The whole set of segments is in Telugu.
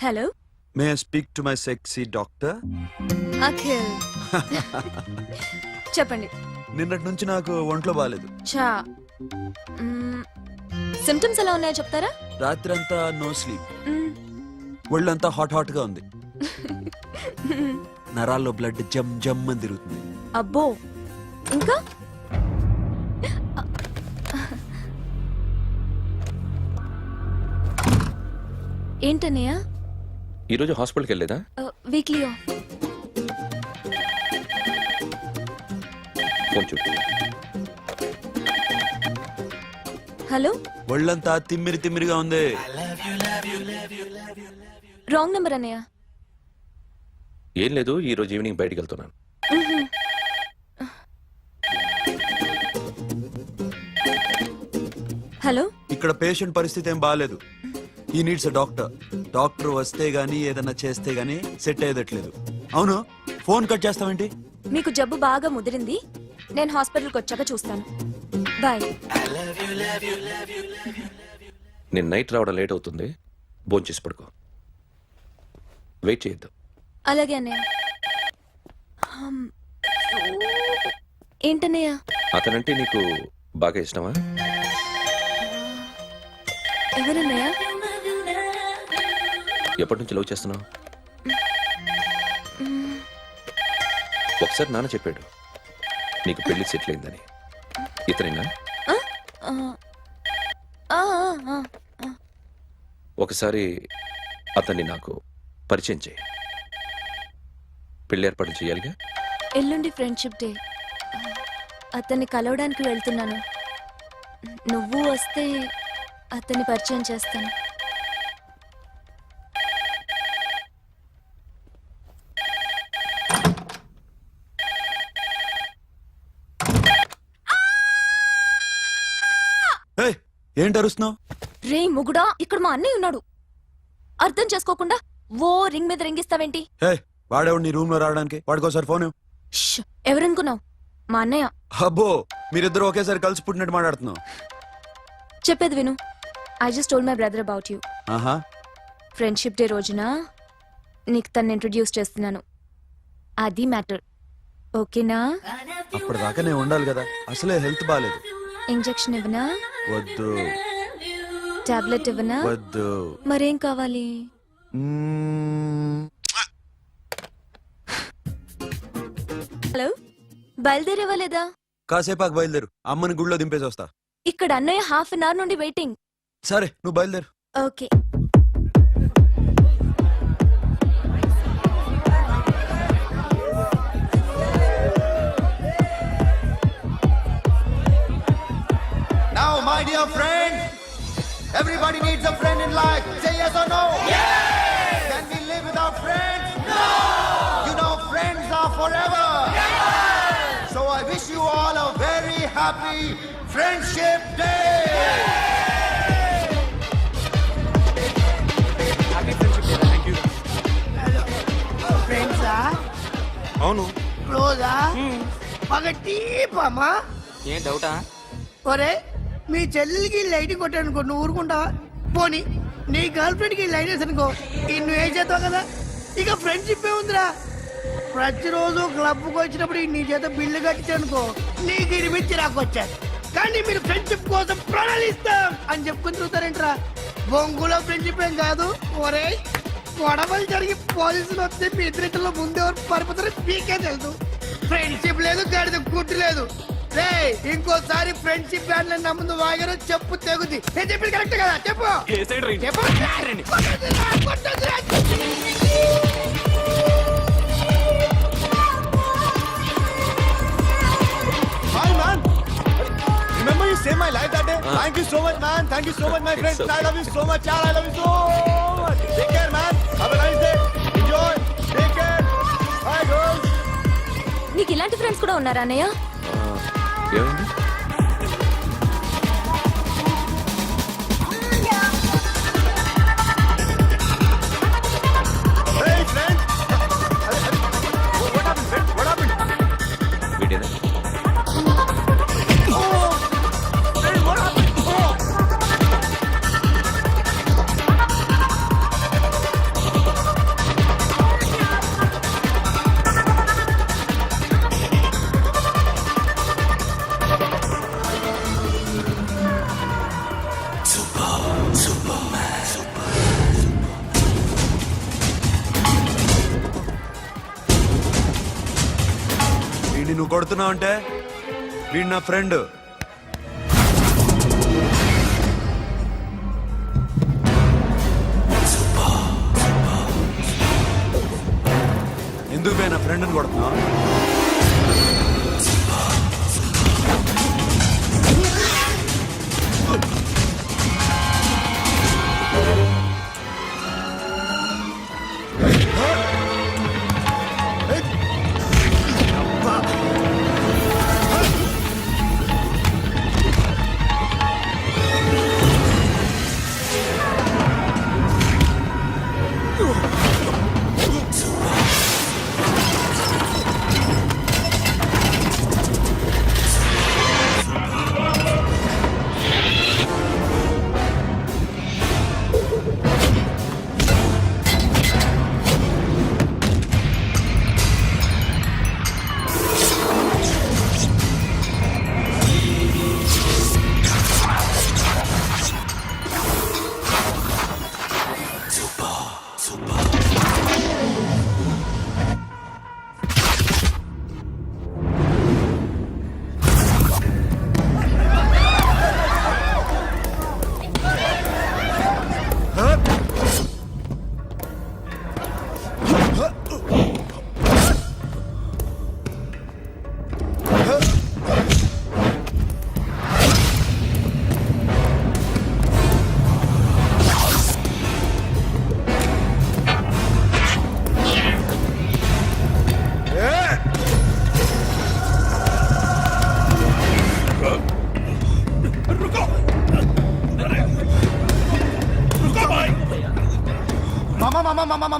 Hello may I speak to my sexy doctor? Akhil చెప్పండి. నిన్నటి నుంచి నాకు ఒంట్లో బాగాలేదు. చా సిమ్టమ్స్ ఎలా ఉన్నాయో చెప్తారా? రాత్రి అంతా నో స్లీప్, మ్మ్. ఒళ్ళంతా హాట్ గా ఉంది, నరాల్లో బ్లడ్ జమ్ జమ్ అని తిరుగుతుంది. అబ్బో, ఇంకా ఏంటన్నయ్య? ఈరోజు హాస్పిటల్కి వెళ్ళేదా? Weekly off. ఫోన్ చూడు. హలో, ఒళ్ళంతా తిమ్మిరి తిమ్మిరిగా ఉంది. రాంగ్ నెంబర్ అన్నయ్య. ఏం లేదు, ఈరోజు ఈవినింగ్ బయటికి వెళ్తున్నాను. హలో, ఇక్కడ పేషెంట్ పరిస్థితి ఏం బాగాలేదు. ఈ నీడ్స్ డాక్టర్. డాక్టర్ వస్తే గానీ ఏదన్నా చేస్తే గానీ సెట్ అయ్యేదట్లేదు. అవును, ఫోన్ కట్ చేస్తావేంటి? మీకు జబ్బు బాగా ముదిరింది, నేను హాస్పిటల్కి వచ్చాక చూస్తాను. బాయ్. నేను నైట్ రావడం లేట్ అవుతుంది, భోంచేసి పడుకో. వెయిట్ చేయొద్దు. అలాగే అన్నయ్య. ఏంటన్నయ్య? అతనంటే నీకు బాగా ఇష్టమా? ఎవరన్నయ్య? ఎప్పటి నుంచి లవ్ చేస్తున్నావు? ఒకసారి నాన్న చెప్పాడు నీకు పెళ్లి సెటిల్ అయిందని. ఇతనేనా? ఒకసారి అతన్ని నాకు పరిచయం చేయి. పెళ్లి ఏర్పాటు చేయాలిగా. ఎల్లుండి ఫ్రెండ్షిప్ డే, అతన్ని కలవడానికి వెళ్తున్నాను. నువ్వు వస్తే అతన్ని పరిచయం చేస్తాను. ఏంటి అరుస్తున్నావు? రే ముగుడా, ఇక్కడ మా అన్నయ్య ఉన్నాడు. అర్థం చేసుకోకుండా ఓ రింగ్ మీద రింగిస్తావేంటి? వాడేవాడు నీ రూమ్ లో రావడానికి? వాడికోసారి ఫోన్. ఎవరనుకున్నావు? మా అన్నయ్య. అబ్బో, మీరిద్దరు ఒకేసారి కలిసి పుట్టినట్టు మాట్లాడుతున్నావు. చెప్పేది విను. I just told my brother about you. ఆహా, ఫ్రెండ్షిప్ డే రోజున నీకు తను ఇంట్రొడ్యూస్ చేస్తున్నాను. అది మ్యాటర్. ఓకేనా? అప్పటిదాకా నేను ఉండాలి కదా. అసలే హెల్త్ బాగాలేదు. ఇంజెక్షన్ ఇవ్వనా? వద్దు. టాబ్లెట్ ఇవ్వనా? వద్దు. మరేం కావాలి? హలో, బయలుదేరేవాలేదా? కాసేపాకు బయలుదేరు. అమ్మని గుళ్ళో దింపేసి వస్తా. ఇక్కడ అన్నయ్య హాఫ్ అన్ అవర్ నుండి వెయిటింగ్. సరే, నువ్వు బయలుదేరు. Okay. Now, my dear friend, everybody needs a friend in life. Say yes or no? Yes! Can we live without friends? No! You know, friends are forever. Yes! So I wish you all a very happy Friendship Day! Happy Friendship Day, thank you. ఫ్రెండ్సా? అవును. రోజా? బాగా టీపమ్మా? ఏం డౌటా? ఒరే, మీ చెల్లెలికి లైటింగ్ కొట్టానుకో, నువ్వు ఊరుకుంటావా? పోనీ నీ గర్ల్ ఫ్రెండ్ కి లైట్ వేసి అనుకో, నువ్వు ఏం చేస్తావు కదా? ఇక ఫ్రెండ్షిప్ ఏ ఉందిరా. ప్రతిరోజు క్లబ్కి వచ్చినప్పుడు నీ చేత బిల్లు కట్టించనుకో, నీకు ఇరిమిచ్చి రాకొచ్చారు. కానీ మీరు ఫ్రెండ్షిప్ కోసం ప్రణాళిస్తాం అని చెప్పుకుని చూస్తారేంట్రా? బొంగులో ఫ్రెండ్షిప్ ఏం కాదు. ఒరే, గొడవలు జరిగి పోలీసులు వస్తే మీ ఇద్దరిలో ముందెవరు పరిపోతారో మీకే తెలుసు. ఫ్రెండ్షిప్ లేదు, గడిద గుడ్డు లేదు. రే, ఇంకోసారి ఫ్రెండ్షిప్ బ్యాండ్ నా ముందు వాగారో చెప్పు తెగుద్ది. నేను చెప్పింది కరెక్ట్ కదా? చెప్పు. Hi, man. Remember you saved my life that day? Thank you so much, man. Thank you so much, my friends. I love you so much, yaar. I love you so much. Take care, man. Have a nice day. Enjoy. Take care. Bye, girls. నీకు ఇలాంటి ఫ్రెండ్స్ కూడా ఉన్నారా అన్నయ్య? ఏమైంది? Hey, friend. What happened, friend? What happened? వీడేనా? Oh, friend, what happened? Oh. నువ్వు కొడుతున్నావు అంటే వీడు నా ఫ్రెండ్. ఎందుకు పోయి నా ఫ్రెండ్ని కొడుతున్నావు?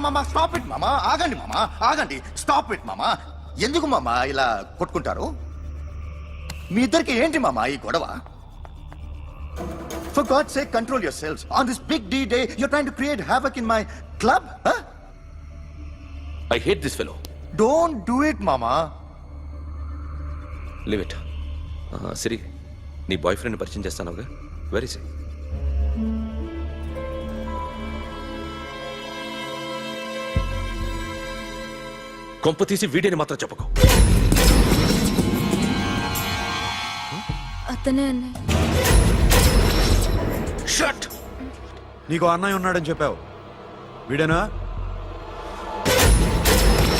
మామా స్టాప్ ఇట్ మామా, ఆగండి మామా, ఆగండి, స్టాప్ ఇట్ మామా. ఎందుకు మామా ఇలా కొట్టుకుంటారు? మీ ఇద్దరికి ఏంటి మామా ఈ గొడవ? For God's sake, control yourselves. On this big D day, you're trying to create havoc in my club? Huh? I hate this fellow. Don't do it, mama. Leave it. Siri, నీ బాయ్ ఫ్రెండ్ పరిచయం చేస్తానుగా. వెరీ సే. కొంప తీసి వీడిని మాత్రం చెప్పకు. అతనే అన్నయ్య. షట్. నీకు అన్నయ్య ఉన్నాడని చెప్పావు, వీడేనా?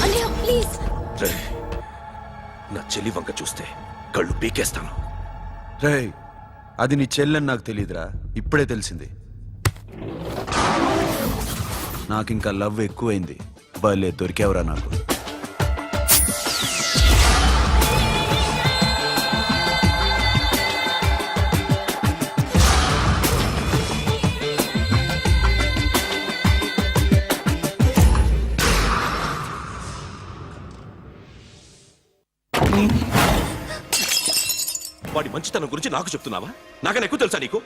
అన్నయ్య ప్లీజ్. రే, నా చెల్లి వంక చూస్తే కళ్ళు పీకేస్తాను. రేయ్, అది నీ చెల్లెని నాకు తెలియదురా, ఇప్పుడే తెలిసింది. నాకింకా లవ్ ఎక్కువైంది. భలే దొరికేవరా నాకు. వాడి మంచితనం గురించి నాకు చెప్తున్నావా? నాకన్నా ఎక్కువ తెలుసా నీకు?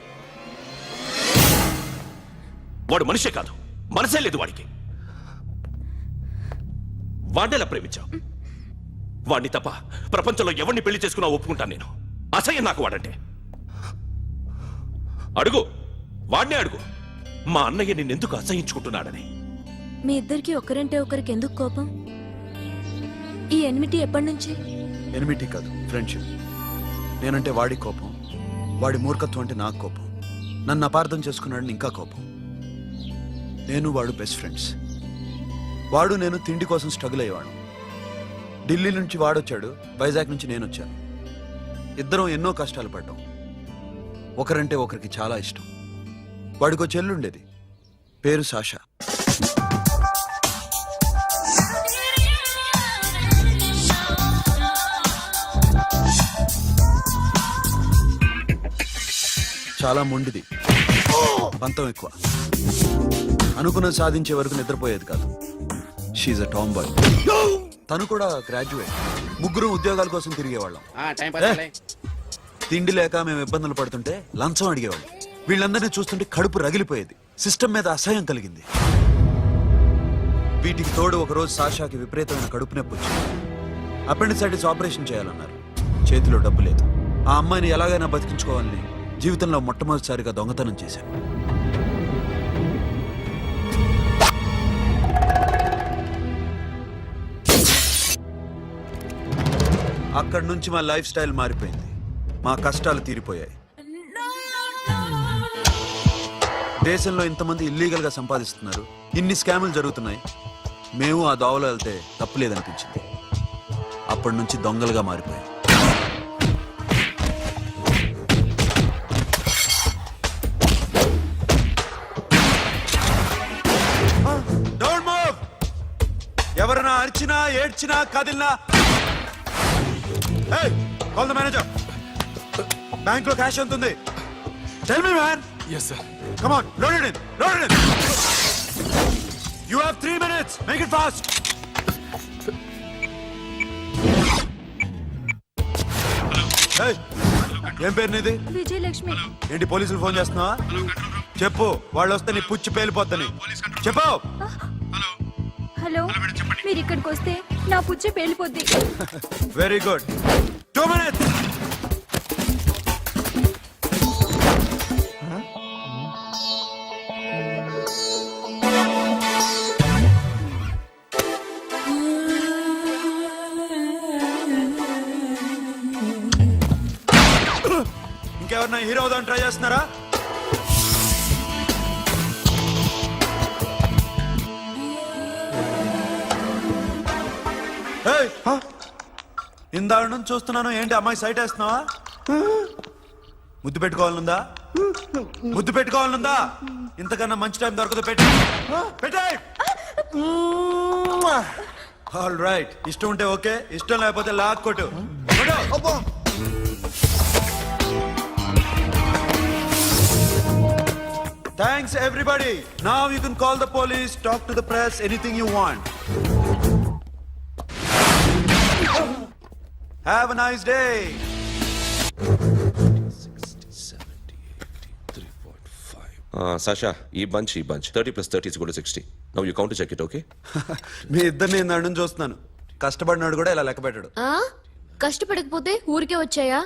వాడు మనిషే కాదు, మనసే లేదు వాడికి. వాడినేలా ప్రేమించావు? వాడిని తప్ప ప్రపంచంలో ఎవరిని పెళ్లి చేసుకున్నా ఒప్పుకుంటాను నేను. అసహ్యం నాకు వాడంటే. అడుగు, వాడినే అడుగు, మా అన్నయ్య నిన్నెందుకు అసహించుకుంటున్నాడని. మీ ఇద్దరికి ఒకరంటే ఒకరికి ఎందుకు కోపం? ఈ ఎనిమిటీ ఎప్పటి నుంచి? ఎనిమిటీ కాదు, ఫ్రెండ్షిప్. నేనంటే వాడి కోపం, వాడి మూర్ఖత్వం అంటే నాకు కోపం. నన్ను అపార్థం చేసుకున్నాడని ఇంకా కోపం. నేను వాడు బెస్ట్ ఫ్రెండ్స్. వాడు నేను తిండి కోసం స్ట్రగుల్ అయ్యేవాడు. ఢిల్లీ నుంచి వాడొచ్చాడు, వైజాగ్ నుంచి నేను వచ్చాను. ఇద్దరం ఎన్నో కష్టాలు పడ్డాం. ఒకరంటే ఒకరికి చాలా ఇష్టం. వాడికో చెల్లుండేది, పేరు సాషా. చాలా మొండిది, పంతం ఎక్కువ. అనుకున్నది సాధించే వరకు నిద్రపోయేది కాదు. She's a tomboy. తను కూడా గ్రాడ్యుయేట్. ముగ్గురు ఉద్యోగాల కోసం తిరిగేవాళ్ళం. తిండి లేక మేము ఇబ్బందులు పడుతుంటే లంచం అడిగేవాళ్ళం. వీళ్ళందరినీ చూస్తుంటే కడుపు రగిలిపోయేది. సిస్టమ్ మీద అసహ్యం కలిగింది. వీటికి తోడు ఒకరోజు సాషాకి విపరీతమైన కడుపు నొప్పి వచ్చింది. అపెండిసైటిస్ ఆపరేషన్ చేయాలన్నారు. చేతిలో డబ్బు లేదు. ఆ అమ్మాయిని ఎలాగైనా బతికించుకోవాలని జీవితంలో మొట్టమొదటిసారిగా దొంగతనం చేశాను. ఆ అక్కడి నుంచి మా లైఫ్ స్టైల్ మారిపోయింది. మా కష్టాలు తీరిపోయాయి. దేశంలో ఇంతమంది ఇల్లీగల్ గా సంపాదిస్తున్నారు, ఇన్ని స్కాములు జరుగుతున్నాయి. మేము ఆ దోవలో వెళ్తే తప్పులేదనిపించింది. అప్పటి నుంచి దొంగలుగా మారిపోయాయి. Don't move! ఎవరైనా అరిచినా ఏడ్చినా కదిలినా కాల్ ద మేనేజర్. బ్యాంక్ లో క్యాష్ ఎంత ఉంది? Tell me man. Yes sir. Come on, load it in. Load it in. You have 3 minutes. Make it fast. Hey, ఏం పేరు నీది? విజయలక్ష్మి. ఏంటి పోలీసులు ఫోన్ చేస్తున్నావా? చెప్పు, వాళ్ళు వస్తే నీ పుచ్చి పేలిపోద్దని చెప్పు. హలో, మీరు ఇక్కడికి వస్తే నా పుచ్చ పేలిపోద్ది. Very good. 2 minutes. ఇంకెవరన్నా హీరో అవుదాం ట్రై చేస్తున్నారా? ఇందాక నుంచి చూస్తున్నాను, ఏంటి అమ్మాయి సైట్ వేస్తున్నావా? ముద్దు పెట్టుకోవాలనుందా? ముద్దు పెట్టుకోవాలనుందా? ఇంతకన్నా మంచి టైం దొరకదు. పెట్టే. ఆల్ రైట్, ఇష్టం ఉంటే ఓకే, ఇష్టం లేకపోతే లాక్ కొట్టు. Thanks everybody. Now you can call the police, talk to the press, anything you want. Have a nice day. 'Sasha, ఈ bunch 30 plus 30 is equal to 60. Now you count to check it, okay? మీ ఇద్దరిని నేను నుంచి చూస్తున్నాను. కష్టపడినాడు కూడా ఇలా లెక్క పెట్టాడు. కష్టపడకపోతే ఊరికే వచ్చాయా?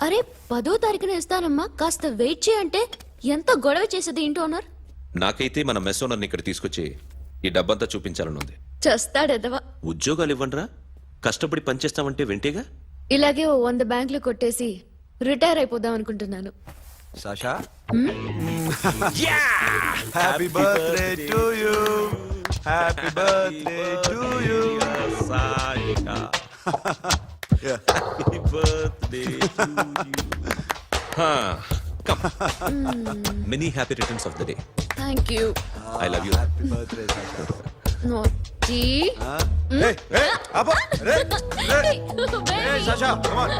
అరే 10వ తారీఖున ఇస్తానమ్మా, కాస్త వెయిట్ చేయంటే ఎంత గొడవ చేసేది ఇంటి ఓనర్. నాకైతే మన మెస్ ఓనర్ని ఇక్కడ తీసుకొచ్చి ఈ డబ్బంతా చూపించాలని ఉంది. చస్తాడెదవా. ఉద్యోగాలు ఇవ్వండిరా, కష్టపడి పనిచేస్తామంటే వింటేగా. ఇలాగే ఓ 100 బ్యాంకులు కొట్టేసి రిటైర్ అయిపోదాం అనుకుంటున్నాను. Sasha? Happy birthday to you. Happy birthday to you. Sasha. Yeah. Happy birthday to you. Come. Many happy returns of the day. Thank you. I love you. Happy birthday, Sasha. నోటి. Hey, hey, Abba, hey, hey. Hey, Sasha, come on.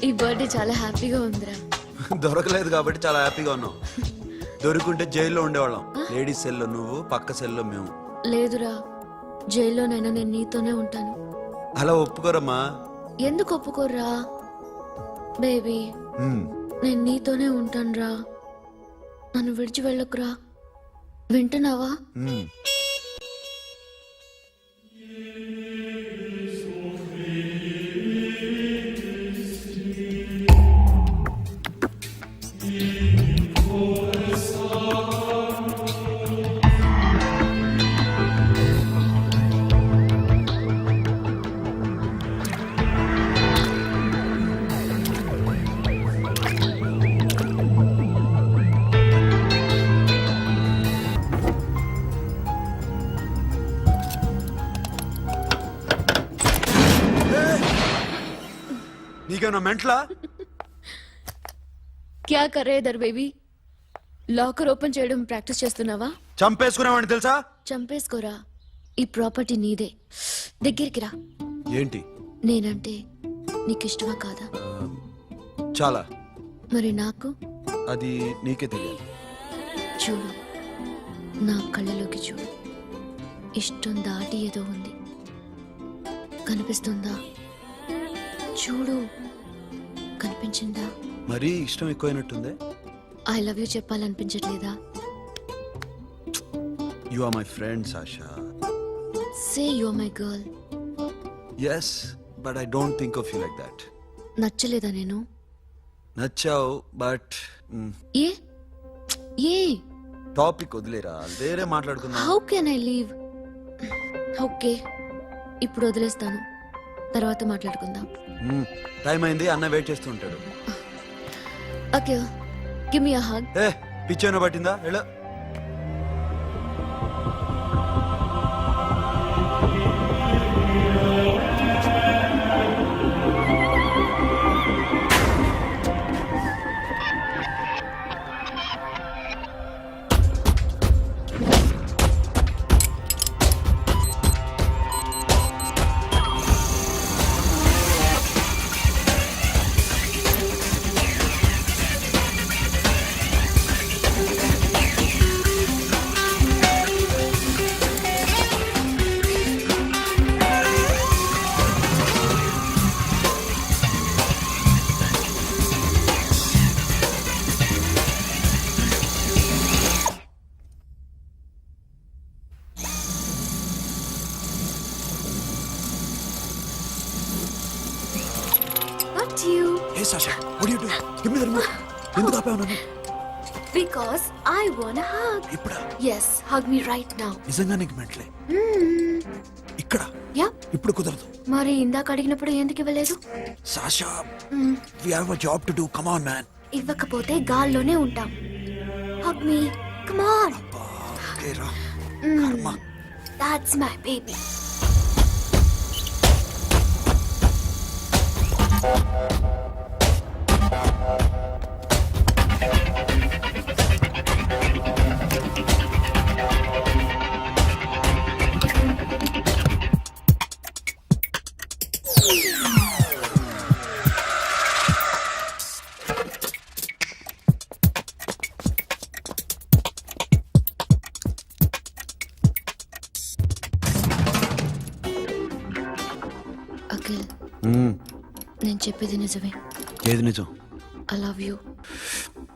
ఈ బర్త్డే చాలా హ్యాపీగా ఉందిరా. దొరకలేదు కాబట్టి చాలా హ్యాపీగా ఉన్నాం. దొరుకుంటే జైల్లో ఉండేవాళ్ళం. లేడీస్ సెల్లో నువ్వు, పక్క సెల్లో మేము. లేదురా, జైల్లోనైనా నేను నీతోనే ఉంటాను. అలా ఒప్పుకోరమ్మా. ఎందుకు ఒప్పుకోర్రా బేబీ? నేను నీతోనే ఉంటానురా, నన్ను విడిచి వెళ్ళకురా. వింటున్నావా? నీకేమన్నా మెంట్లా? క్యా కరేదర్ బేబీ? లాకర్ ఓపెన్ చేయడం ప్రాక్టీస్ చేస్తున్నావా? చంపేసుకునేవాడిని తెలుసా? చంపేసుకోరా, ఈ ప్రాపర్టీ నీదే. దగ్గరికి రా. ఏంటి? నేనంటే నీకిష్టమా కాదా? చాలా. మరి నాకు? అది నీకే తెలియాలి. చూడు, నా కళ్ళలోకి చూడు. ఇష్టం దాటి ఏదో ఉంది, కనిపిస్తుందా? చూడు, కనిపించిందా? మరీ ఇష్టం ఎక్కువైనట్టుందే. ఐ లవ్ యూ చెప్పాలనిపించట్లేదా? You are my friend Sasha. Say you are my girl. Yes, but I don't think of you like that. నచ్చలేదా నేను? నచ్చావు, బట్ ఏ ఏ టాపిక్ వదిలేరా, వేరే మాట్లాడుకుందాం. How can I leave? Okay ఇప్పుడు వదిలేస్తాను, తర్వాత మాట్లాడుకుందాం. టైం అయింది, అన్న వెయిట్ చేస్తూ ఉంటాడు. Okay, give me a hug. ఏ పిచ్చేనా పట్టిందా? ఎలా Not you. ఏ Sasha, what do you do? Give me the remote. ఎందుకు ఆపావు నన్ను? Because I want a hug. ఇప్పుడా? Yes, hug me right now. నిజంగా నీకు మెంటలే? ఇక్కడ Yeah. ఇప్పుడు కుదరదు. మరి ఇందాక అడిగినప్పుడు ఎందుకు ఇవ్వలేదు? Sasha, we have a job to do. Come on, man. ఇవ్వకపోతే గాల్లోనే ఉంటాం. Hug me. Come on. Okay, రా. కర్మ. That's my baby. అఖిల్, నేను చెప్పేది నిజమే. ఏది నిజం? I love you.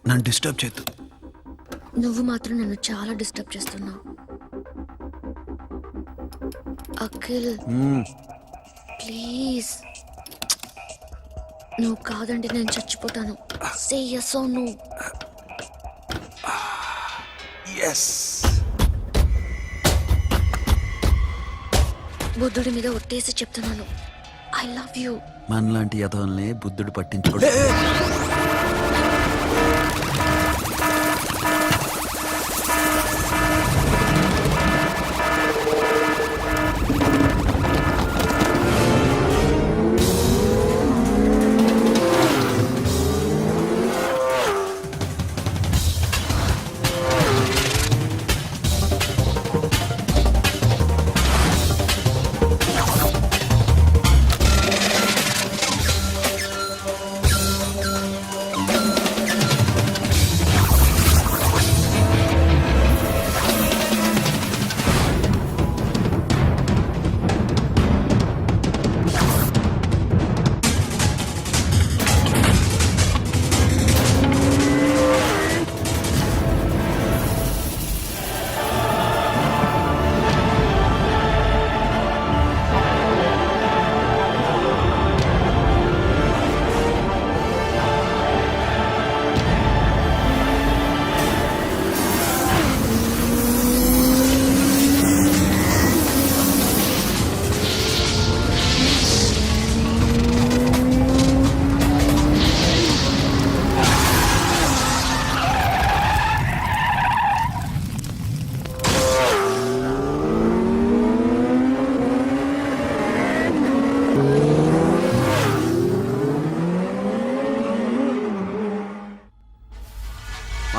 నన్ను డిస్టర్బ్ చేయొద్దు. నువ్వు మాత్రం నన్ను చాలా డిస్టర్బ్ చేస్తున్నావు. అఖిల్ ప్లీజ్, నువ్వు కాదండి నేను చచ్చిపోతాను. సే yes or no. ఎస్. బుద్ధుడి మీద ఒట్టేసి చెప్తున్నాను, ఐ లవ్ యూ. మనలాంటి యథోల్ని బుద్ధుడు పట్టించుకోడు.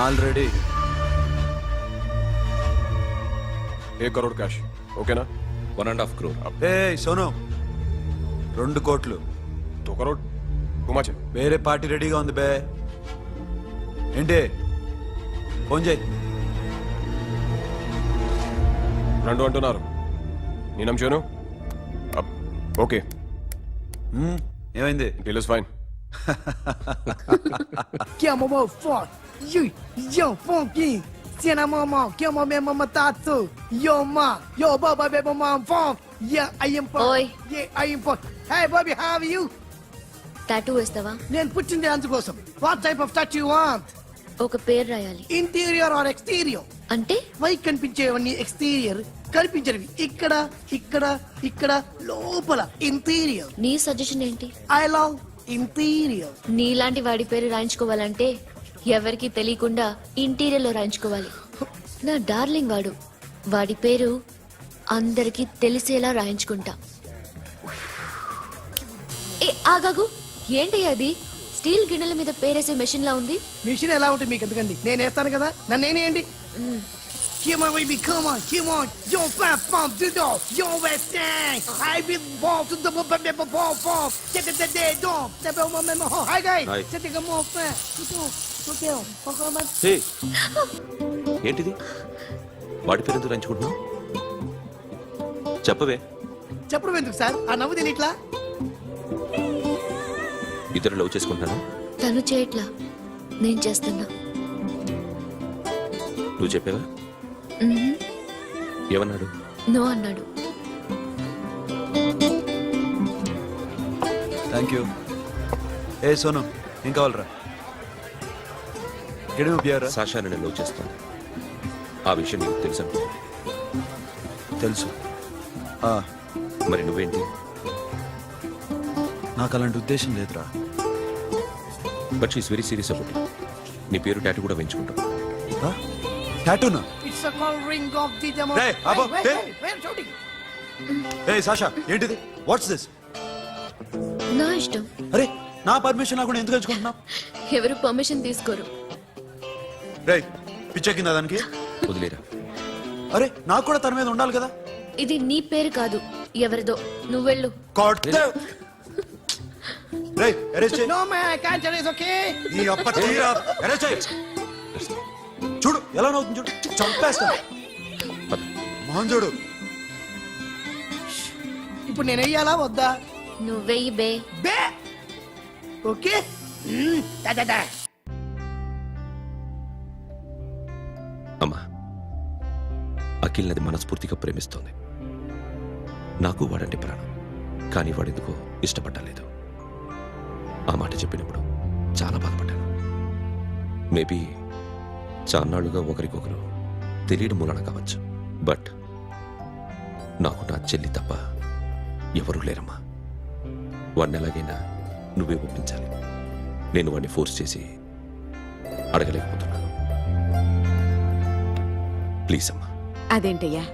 ఆల్రెడీ 1 crore క్యాష్ ఓకేనా? 1.5 crore. ఏ సోను, 2 కోట్లు. 2 crore టూ మచ్. వేరే పార్టీ రెడీగా ఉంది బే. ఏంటి? ఫోన్ చేయి. 2 అంటున్నారు. నేనేం చేయను? ఓకే, ఏమైంది? Deal is fine. Que é mamão forte. Yo, funky. Cena mamão, que é mamão mamão tatu. Yo, ma. Yo, baba, baby, mamão funk. Yeah, I am funk. Oi. Yeah, I am funk. Hey, Bobby, how are you? Tattoo వేస్తావా? నేను పుట్టింది అందుకోసం. What type of tattoo you want? ఒక పేరు రాయాలి. Interior or exterior? అంటే పైకి కనిపించేవన్నీ ఎక్స్టీరియర్, కనిపించేవి ఇక్కడ ఇక్కడ ఇక్కడ లోపల ఇంటీరియర్. నీ సజెషన్ ఏంటి? I love interior. నీలాంటి వాడి పేరు రాయించుకోవాలంటే ఎవరికి తెలియకుండా ఇంటీరియర్ లో రాయించుకోవాలి. నా డార్లింగ్ వాడు, వాడి పేరు అందరికి తెలిసేలా రాయించుకుంటా. ఏ ఆగాగు, ఏంటి అది? స్టీల్ గిన్నెల మీద పేరేసే మెషిన్ లా ఉంది. మిషన్ ఎలా ఉంటుంది మీకు ఎందుకండి, నేను వేస్తాను కదా, నన్ను నేనేయండి. Come on, baby, come on, come on. Yo, fat pump, do do. Yo, West End. I be ball to the ball, ball. Get the day, dog. The bell, my memo. Hi, guys. Hi. Set the more fat. Hotel. హే, ఏంటిది? వాడి పేరు ఎందుకు రంచుకుంటున్నావు? చెప్పవే. చెప్పడం ఎందుకు సార్, ఆ నవ్వు తెలియట్లా? ఇతరు లవ్ చేసుకుంటున్నాను. తను చేయట్లా, నేను చేస్తున్నా. నువ్వు చెప్పావా? ఏమన్నాడు? నో అన్నాడు. Thank you. ఏ సోను, ఏం కావాలరా? గిడమ బియరా? సాషా నేను లవ్ చేస్తాను. ఆ విషయం నీకు తెలుసు అనుకుంటా. తెలుసు. ఆ, మరి నువ్వేంటి? నాకు అలాంటి ఉద్దేశం లేదురా. But she's very serious about it. నీ పేరు టాటూ కూడా వేయించుకుంటాం. టాటూనా? It's a call ring of the demo. Hey, Abba, hey. Wait, shouting. A Sasha, ఏంటిది? What's this? నా ఇష్టం. అరే, నా పర్మిషన్ లేకుండా ఎందుకు ఎంచుకుంటున్నావు? ఎవరు పర్మిషన్ తీసుకోరు. రే, పిచ్చెక్కిందా దానికి? వదిలేరా. అరే, నాకు కూడా తన మీద ఉండాలి కదా. ఇది నీ పేరు కాదు, ఎవరిదో. నువ్వెళ్ళు. కొడితే రేయ్, అరెస్ట్ చేయి. No, man, I can't tell you, it's okay. నీ అప్ప తీరా. అరెస్ట్ చేయి. చూడు ఎలా నవ్వుతుంది, చూడు, చంపేస్తా. పద. మోహన్ చూడు. ఇప్పుడు నేను వెయ్యాలా వద్దా? నువ్వెయ్యి బే. బే ఓకే. Da, da, da. అమ్మా, అఖిల్ నది మనస్ఫూర్తిగా ప్రేమిస్తోంది. నాకు వాడంటే ప్రాణం, కానీ వాడెందుకో ఇష్టపడలేదు. ఆ మాట చెప్పినప్పుడు చాలా బాధపడ్డాను. మేబీ చాన్నాళ్ళుగా ఒకరికొకరు తెలియడం మూలన కావచ్చు. బట్ నాకు నా చెల్లి తప్ప ఎవరూ లేరమ్మా. వాడిని ఎలాగైనా నువ్వే ఒప్పించాలి. నేను వాడిని ఫోర్స్ చేసి అడగలేకపోతున్నాను. ప్లీజ్ అమ్మా. అదేంటయ్యా,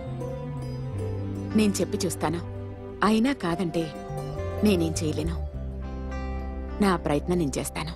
నేను చెప్పి చూస్తాను. అయినా కాదంటే నేనేం చేయలేను. నా ప్రయత్నం నేను చేస్తాను.